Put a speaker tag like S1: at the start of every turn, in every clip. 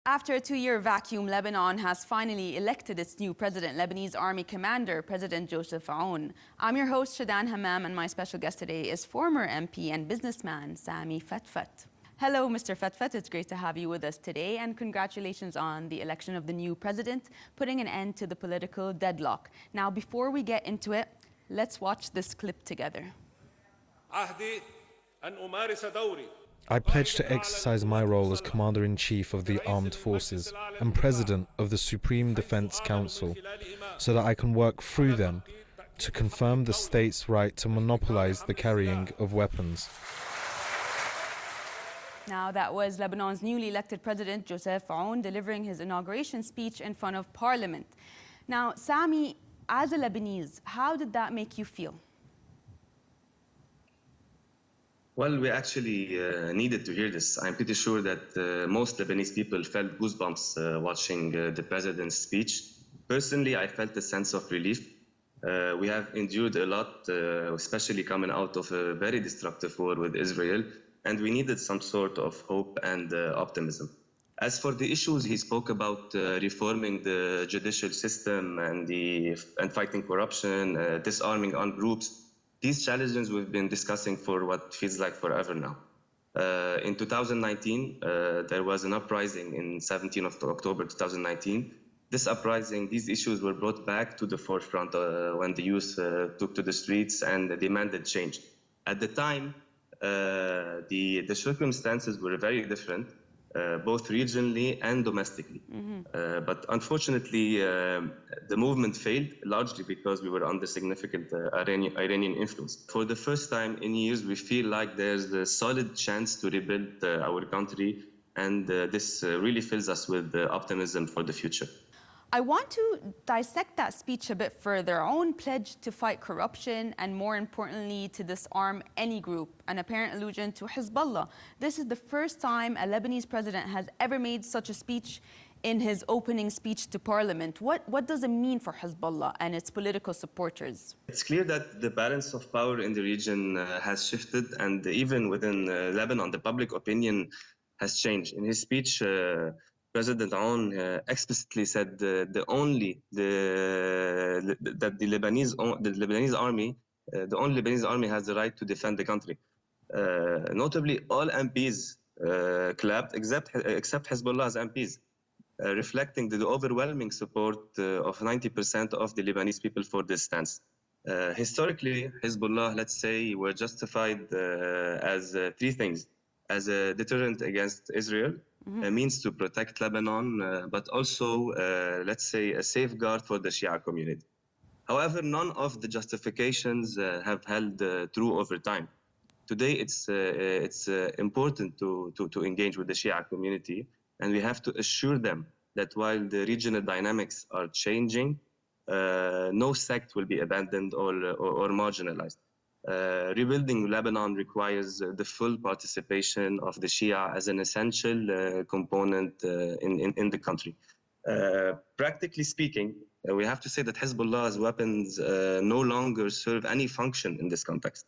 S1: After a two-year vacuum, Lebanon has finally elected its new president, Lebanese Army Commander, President Joseph Aoun. I'm your host, Shadaan Hammam, and my special guest today is former MP and businessman Sami Fatfat. Hello, Mr. Fatfat. It's great to have you with us today, and congratulations on the election of the new president, putting an end to the political deadlock. Now, before we get into it, let's watch this clip together.
S2: I pledge to exercise my role as Commander-in-Chief of the Armed Forces and President of the Supreme Defense Council so that I can work through them to confirm the state's right to monopolize the carrying of weapons.
S1: Now, that was Lebanon's newly elected president, Joseph Aoun, delivering his inauguration speech in front of Parliament. Now, Sami, as a Lebanese, how did that make you feel?
S3: Well, we actually needed to hear this. I'm pretty sure that most Lebanese people felt goosebumps watching the president's speech. Personally, I felt a sense of relief. We have endured a lot, especially coming out of a very destructive war with Israel, and we needed some sort of hope and optimism. As for the issues he spoke about, reforming the judicial system and fighting corruption, disarming armed groups, these challenges we've been discussing for what feels like forever now. In 2019, there was an uprising in 17th of October 2019. This uprising, these issues were brought back to the forefront when the youth took to the streets and demanded change. At the time, the circumstances were very different, both regionally and domestically. But unfortunately, the movement failed largely because we were under significant Iranian influence. For the first time in years, we feel like there's a solid chance to rebuild our country, and this really fills us with optimism for the future.
S1: I want to dissect that speech a bit further. Aoun pledged to fight corruption and, more importantly, to disarm any group, an apparent allusion to Hezbollah. This is the first time a Lebanese president has ever made such a speech in his opening speech to Parliament. What does it mean for Hezbollah and its political supporters?
S3: It's clear that the balance of power in the region has shifted, and even within Lebanon, the public opinion has changed. In his speech, President Aoun explicitly said that the Lebanese army has the right to defend the country. Notably, all MPs clapped except Hezbollah's MPs, reflecting the overwhelming support of 90% of the Lebanese people for this stance. Historically, Hezbollah, let's say, were justified as three things: as a deterrent against Israel, a means to protect Lebanon, but also, let's say, a safeguard for the Shia community. However, none of the justifications have held true over time. Today, it's important to engage with the Shia community, and we have to assure them that while the regional dynamics are changing, no sect will be abandoned or marginalized. Rebuilding Lebanon requires the full participation of the Shia as an essential component in the country. Practically speaking, we have to say that Hezbollah's weapons no longer serve any function in this context.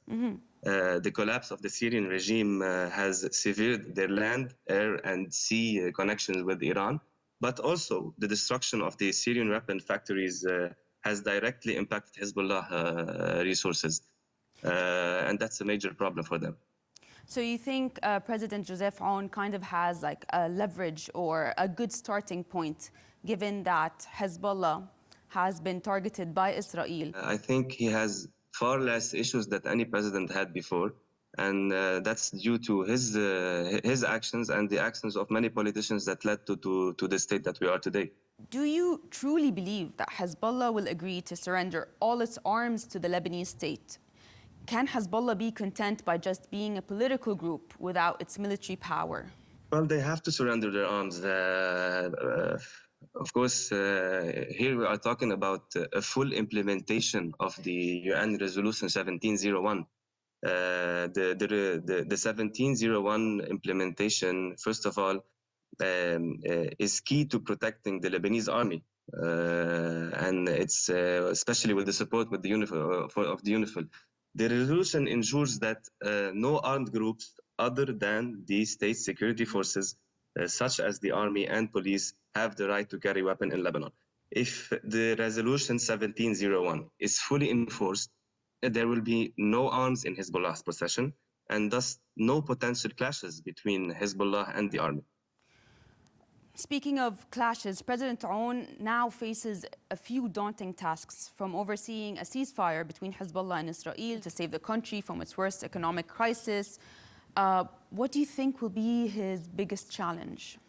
S3: The collapse of the Syrian regime has severed their land, air, and sea connections with Iran, but also the destruction of the Syrian weapon factories has directly impacted Hezbollah resources. And that's a major problem for them.
S1: So you think President Joseph Aoun kind of has like a leverage or a good starting point, given that Hezbollah has been targeted by Israel?
S3: I think he has far less issues than any president had before, and that's due to his actions and the actions of many politicians that led to the state that we are today.
S1: Do you truly believe that Hezbollah will agree to surrender all its arms to the Lebanese state? Can Hezbollah be content by just being a political group without its military power?
S3: Well, they have to surrender their arms. Of course, here we are talking about a full implementation of the UN Resolution 1701. The 1701 implementation, first of all, is key to protecting the Lebanese army. And it's especially with the support of the UNIFIL. The resolution ensures that no armed groups other than the state security forces such as the army and police, have the right to carry weapons in Lebanon. If the resolution 1701 is fully enforced, there will be no arms in Hezbollah's possession, and thus no potential clashes between Hezbollah and the army.
S1: Speaking of clashes, President Aoun now faces a few daunting tasks, from overseeing a ceasefire between Hezbollah and Israel to save the country from its worst economic crisis. What do you think will be his biggest challenge?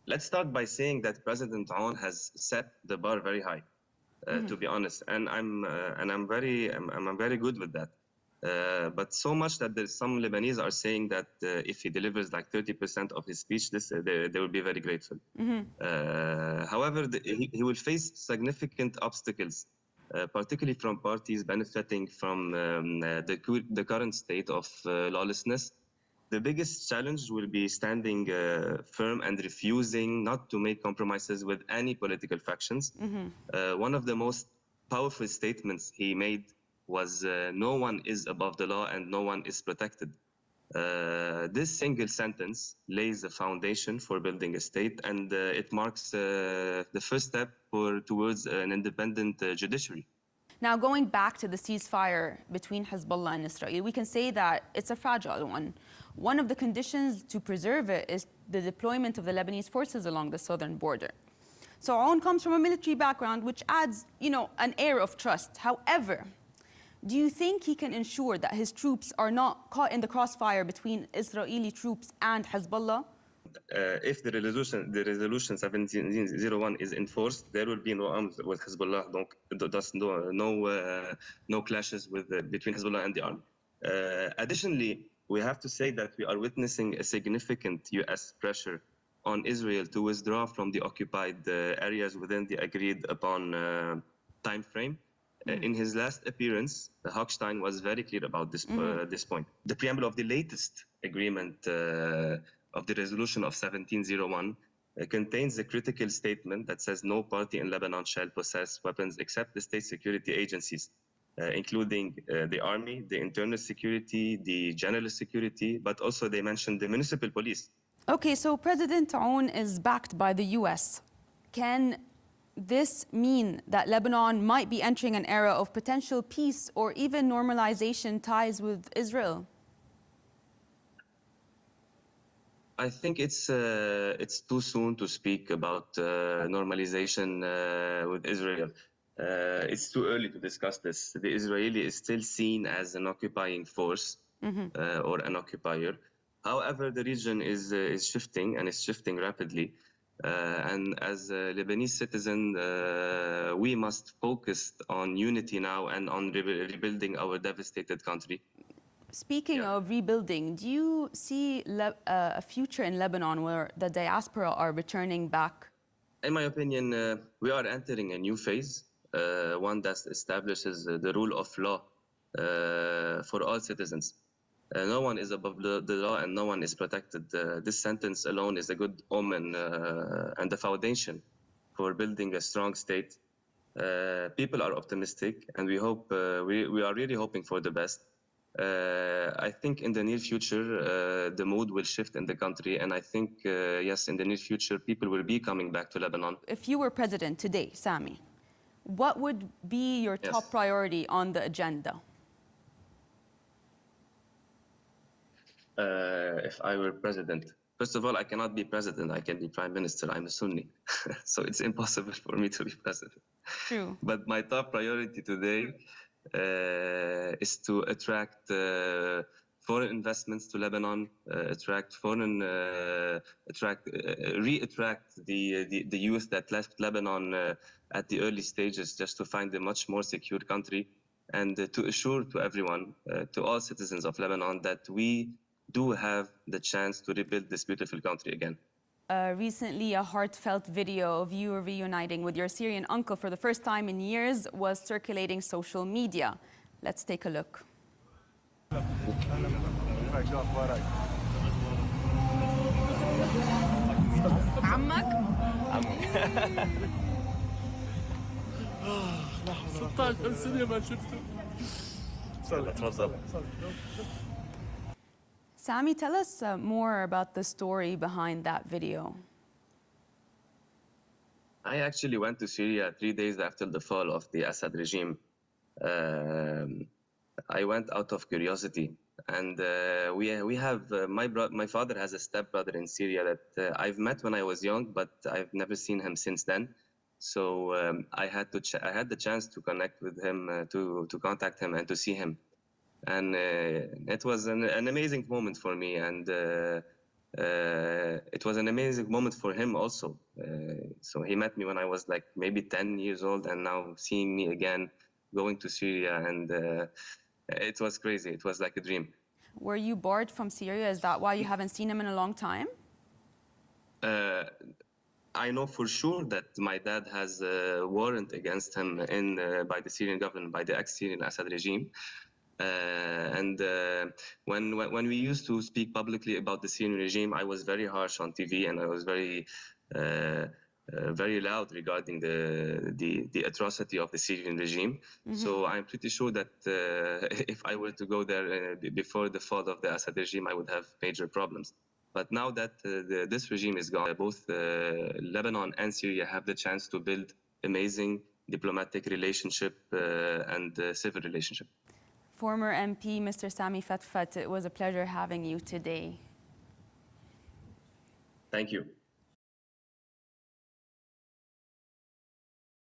S3: Let's start by saying that President Aoun has set the bar very high, to be honest, and I'm very good with that. But so much that there's some Lebanese are saying that if he delivers like 30% of his speech, they will be very grateful. However, he will face significant obstacles, particularly from parties benefiting from the current state of lawlessness. The biggest challenge will be standing firm and refusing not to make compromises with any political factions. One of the most powerful statements he made was no one is above the law and no one is protected. This single sentence lays a foundation for building a state, and it marks the first step towards an independent judiciary.
S1: Now, going back to the ceasefire between Hezbollah and Israel, we can say that it's a fragile one. One of the conditions to preserve it is the deployment of the Lebanese forces along the southern border. So Aoun comes from a military background, which adds, an air of trust. However, do you think he can ensure that his troops are not caught in the crossfire between Israeli troops and Hezbollah?
S3: If the resolution 1701 is enforced, there will be no arms with Hezbollah, thus no clashes between Hezbollah and the army. Additionally, we have to say that we are witnessing a significant U.S. pressure on Israel to withdraw from the occupied areas within the agreed upon time frame. In his last appearance, Hochstein was very clear about this point. The preamble of the latest agreement of the resolution of 1701 contains a critical statement that says no party in Lebanon shall possess weapons except the state security agencies, including the army, the internal security, the general security, but also they mentioned the municipal police.
S1: Okay, so President Aoun is backed by the U.S. Can this mean that Lebanon might be entering an era of potential peace or even normalization ties with Israel?
S3: I think it's too soon to speak about normalization with Israel. It's too early to discuss this. The Israeli is still seen as an occupying force or an occupier. However, the region is shifting, and it's shifting rapidly. And as a Lebanese citizen, we must focus on unity now and on rebuilding our devastated country.
S1: Speaking of rebuilding, do you see a future in Lebanon where the diaspora are returning back?
S3: In my opinion, we are entering a new phase, one that establishes the rule of law for all citizens. No one is above the law and no one is protected. This sentence alone is a good omen and the foundation for building a strong state. People are optimistic, and we hope we are really hoping for the best. I think in the near future, the mood will shift in the country, and I think, yes, in the near future, people will be coming back to Lebanon.
S1: If you were president today, Sami, what would be your top priority on the agenda?
S3: If I were president, first of all, I cannot be president. I can be prime minister. I'm a Sunni, so it's impossible for me to be president.
S1: True.
S3: But my top priority today is to attract foreign investments to Lebanon, reattract the youth that left Lebanon at the early stages, just to find a much more secure country, and to assure to everyone, to all citizens of Lebanon, that we do have the chance to rebuild this beautiful country again.
S1: Recently, a heartfelt video of you reuniting with your Syrian uncle for the first time in years was circulating social media. Let's take a look. عمك؟
S4: عمي 16 سنة ما شفته. تفضل.
S1: Sami, tell us more about the story behind that video.
S3: I actually went to Syria 3 days after the fall of the Assad regime. I went out of curiosity, and we have my father has a stepbrother in Syria that I've met when I was young, but I've never seen him since then. So I had the chance to connect with him, to contact him and to see him, and it was an amazing moment for me, and it was an amazing moment for him also. So he met me when I was like maybe 10 years old, and now seeing me again, going to Syria, and it was crazy. It was like a dream.
S1: Were you bored from Syria? Is that why you haven't seen him in a long time?
S3: I know for sure that my dad has a warrant against him by the Syrian government, by the ex-Syrian Assad regime. When we used to speak publicly about the Syrian regime, I was very harsh on TV, and I was very loud regarding the atrocity of the Syrian regime. Mm-hmm. So I'm pretty sure that if I were to go there before the fall of the Assad regime, I would have major problems. But now that this regime is gone, both Lebanon and Syria have the chance to build amazing diplomatic relationship and civil relationship.
S1: Former MP, Mr. Sami Fatfat, it was a pleasure having you today.
S3: Thank you.